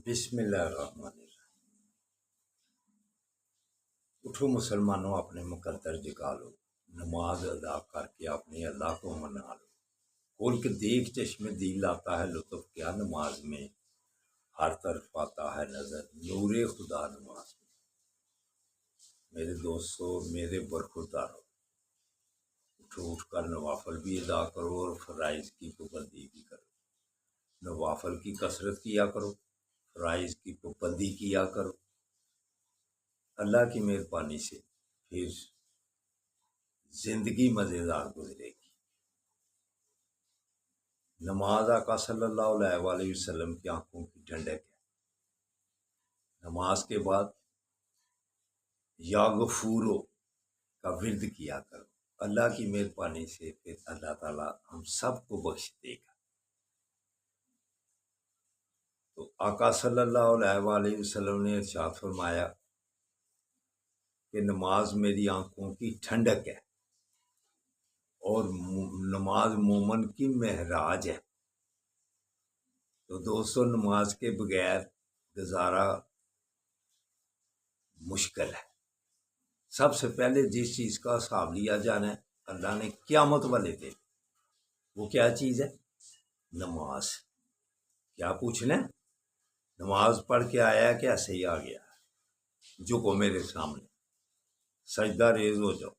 بسم اللہ الرحمن الرحیم۔ اٹھو مسلمانوں، اپنے مقدر جگا لو، نماز ادا کر کے اپنے اللہ کو منا لو۔ کھول کے دیکھ چشم دل آتا ہے لطف کیا نماز میں، ہر طرف آتا ہے نظر نور خدا نماز میں۔ میرے دوستو، میرے برخوردارو، اٹھو، اٹھ کر نوافل بھی ادا کرو اور فرائض کی پابندی بھی کرو۔ نوافل کی کثرت کیا کرو، فرائض کی پابندی کیا کرو۔ اللہ کی مہربانی سے پھر زندگی مزیدار گزرے گی۔ نماز آقا صلی اللہ علیہ وآلہ وسلم کی آنکھوں کی ٹھنڈک ہے۔ نماز کے بعد یا غفورو کا ورد کیا کرو، اللہ کی مہربانی سے پھر اللہ تعالیٰ ہم سب کو بخش دے گا۔ تو آقا صلی اللہ علیہ وآلہ وسلم نے ارشاد فرمایا کہ نماز میری آنکھوں کی ٹھنڈک ہے اور نماز مومن کی معراج ہے۔ تو دوستو، نماز کے بغیر گزارا مشکل ہے۔ سب سے پہلے جس چیز کا حساب لیا جانا ہے اللہ نے قیامت والے دن، وہ کیا چیز ہے؟ نماز۔ کیا پوچھ لیں؟ نماز پڑھ کے آیا کہ ایسے ہی آ گیا؟ جھکو میرے سامنے، سجدہ ریز ہو جاؤ۔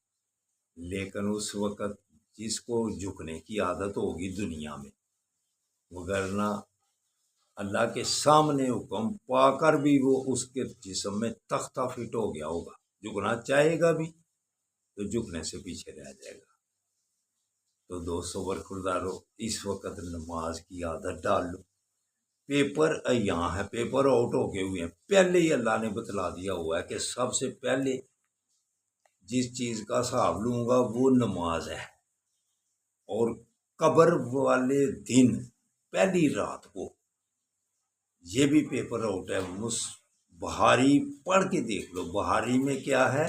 لیکن اس وقت جس کو جھکنے کی عادت ہوگی دنیا میں، وگرنہ اللہ کے سامنے حکم پا کر بھی وہ اس کے جسم میں تختہ فٹ ہو گیا ہوگا، جھکنا چاہے گا بھی تو جھکنے سے پیچھے رہ جائے گا۔ تو دوستو برخوردارو، اس وقت نماز کی عادت ڈال لو۔ پیپر یہاں ہے، پیپر آؤٹ ہو گئے ہوئے ہیں، پہلے ہی اللہ نے بتلا دیا ہوا ہے کہ سب سے پہلے جس چیز کا حساب لوں گا وہ نماز ہے۔ اور قبر والے دن پہلی رات کو یہ بھی پیپر آؤٹ ہے۔ بہاری پڑھ کے دیکھ لو، بہاری میں کیا ہے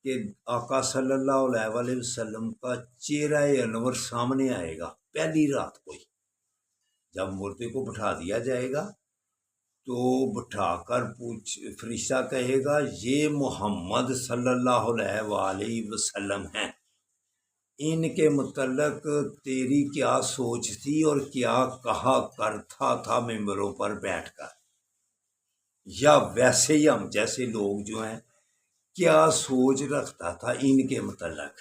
کہ آقا صلی اللہ علیہ وآلہ وسلم کا چہرہ انور سامنے آئے گا پہلی رات کو ہی۔ جب مردے کو بٹھا دیا جائے گا تو بٹھا کر فرشتہ کہے گا یہ محمد صلی اللہ علیہ وآلہ وسلم ہیں، ان کے متعلق تیری کیا سوچ تھی اور کیا کہا کرتا تھا ممبروں پر بیٹھ کر، یا ویسے ہی ہم جیسے لوگ جو ہیں کیا سوچ رکھتا تھا ان کے متعلق۔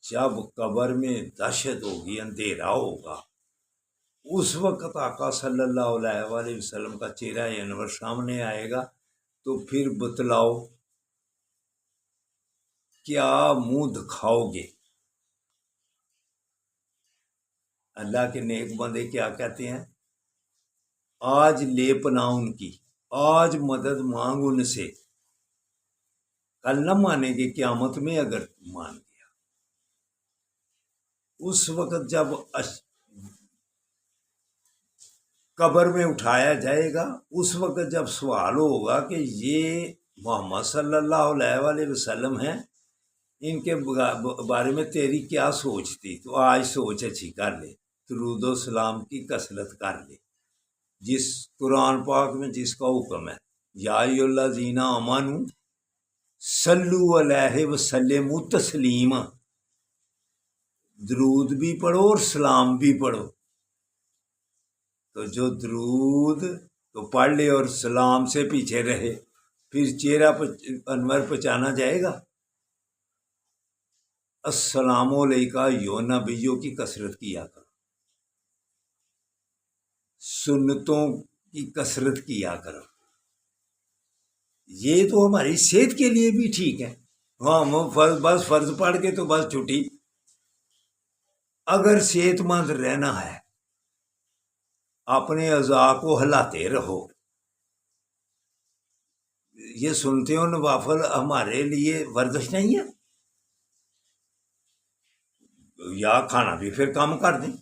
جب قبر میں دہشت ہوگی، اندھیرا ہوگا، اس وقت آقا صلی اللہ علیہ وآلہ وسلم کا چہرہ انور سامنے آئے گا تو پھر بتلاؤ کیا منہ دکھاؤ گے؟ اللہ کے نیک بندے کیا کہتے ہیں؟ آج لے پناہ ان کی، آج مدد مانگ ان سے، کل نہ مانیں گے قیامت میں اگر مان گیا۔ اس وقت جب قبر میں اٹھایا جائے گا، اس وقت جب سوال ہوگا کہ یہ محمد صلی اللہ علیہ وآلہ وسلم ہیں، ان کے بارے میں تیری کیا سوچ تھی؟ تو آج سوچ اچھی کر لے، درود و سلام کی کثرت کر لے، جس قرآن پاک میں جس کا حکم ہے یا ایھا الذین آمنوا صلو علیہ وسلم تسلیما، درود بھی پڑھو اور سلام بھی پڑھو۔ تو جو درود تو پڑھ لے اور سلام سے پیچھے رہے، پھر چہرہ انور پہچانا جائے گا؟ السلام علیکہ یو نبیوں کی کثرت کیا کرو، سنتوں کی کثرت کیا کرو۔ یہ تو ہماری صحت کے لیے بھی ٹھیک ہے۔ ہم بس فرض پڑھ کے تو بس چھٹی۔ اگر صحت مند رہنا ہے، اپنے اعضاء کو ہلاتے رہو۔ یہ سنتے ہو نوافل ہمارے لیے ورزش نہیں ہے؟ یا کھانا بھی پھر کم کر دیں۔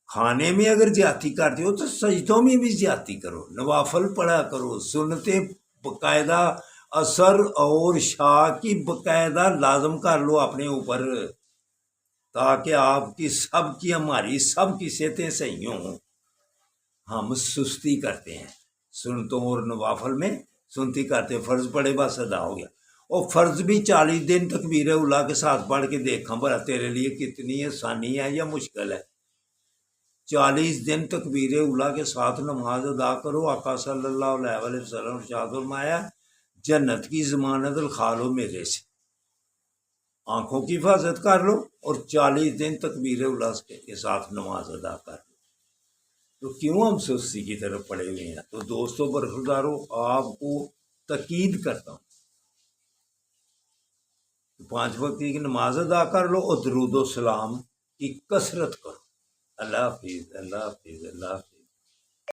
کھانے میں اگر زیادتی کرتے ہو تو سجدوں میں بھی زیادتی کرو، نوافل پڑھا کرو، سنتیں باقاعدہ اثر اور شاہ کی باقاعدہ لازم کر لو اپنے اوپر، تاکہ آپ کی سب کی ہماری سب کی صحتیں صحیح ہوں۔ ہم سستی کرتے ہیں سنتوں اور نوافل میں سنتی کرتے، فرض پڑے بس ادا ہو گیا۔ اور فرض بھی 40 دن تکبیر اولا کے ساتھ پڑھ کے دیکھا بھلا تیرے لیے کتنی آسانی ہے یا مشکل ہے۔ 40 دن تکبیر اولا کے ساتھ نماز ادا کرو، آقا صلی اللہ علیہ وسلم ارشاد فرمایا جنت کی ضمانت لکھا لو میرے سے، آنکھوں کی حفاظت کر لو اور 40 دن تکبیر اولا کے ساتھ نماز ادا کر لو۔ تو کیوں ہم سستی کی طرف پڑے ہوئے ہیں؟ تو دوستوں برخداروں، آپ کو تاکید کرتا ہوں 5 وقت کی نماز ادا کر لو اور درود و سلام کی کثرت کرو۔ اللہ حافظ، اللہ حافظ، اللہ حافظ۔